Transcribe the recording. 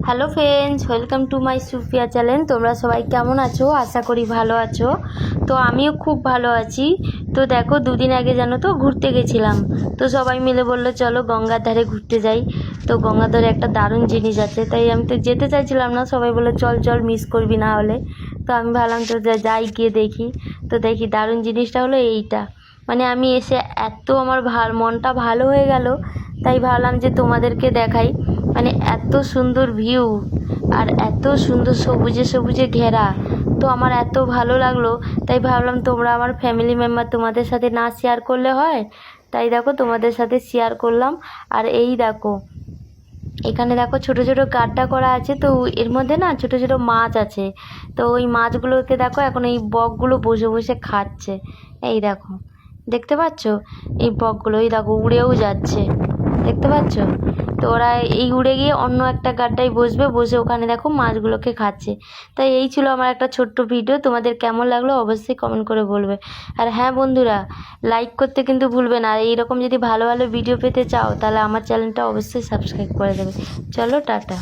Hello friends, welcome to my Sufia channel. তোমরা সবাই কেমন আছো? আশা করি ভালো আছো। তো আমিও খুব ভালো আছি। তো দেখো, দুদিন আগে জানো তো ঘুরতে গেছিলাম। তো সবাই মিলে বললো চলো গঙ্গার ধারে ঘুরতে যাই। তো গঙ্গার ধারে একটা দারুণ জিনিস আছে, তাই আমি তো যেতে চাইছিলাম না। সবাই বললো চল চল, মিস করবি না হলে। তো আমি ভাবলাম তো যাই, গিয়ে দেখি। তো দেখি দারুণ জিনিসটা হলো এইটা। মানে আমি এসে এত আমার মনটা ভালো হয়ে গেল, তাই ভাবলাম যে তোমাদেরকে দেখাই। মানে এত সুন্দর ভিউ আর এত সুন্দর সবুজে সবুজে ঘেরা, তো আমার এত ভালো লাগলো। তাই ভাবলাম তোমরা আমার ফ্যামিলি মেম্বার, তোমাদের সাথে না শেয়ার করলে হয়। তাই দেখো তোমাদের সাথে শেয়ার করলাম। আর এই দেখো, এখানে দেখো ছোট ছোট গাড্ডা করা আছে, তো এর মধ্যে না ছোট ছোট মাছ আছে। তো ওই মাছগুলোকে দেখো এখন এই বকগুলো বসে বসে খাচ্ছে। এই দেখো, দেখতে পাচ্ছ? এই বকগুলো এই দেখো উড়েও যাচ্ছে, দেখতে পাচ্ছ? তো ওরা এই উড়ে গিয়ে অন্য একটা গাড্ডায় বসবে, বসে ওখানে দেখো মাছগুলোকে খাচ্ছে। তাই এই ছিল আমার একটা ছোট্ট ভিডিও। তোমাদের কেমন লাগলো অবশ্যই কমেন্ট করে বলবে। আর হ্যাঁ বন্ধুরা, লাইক করতে কিন্তু ভুলবে না। আর এইরকম যদি ভালো ভালো ভিডিও পেতে চাও তাহলে আমার চ্যানেলটা অবশ্যই সাবস্ক্রাইব করে দেবে। চলো টাটা।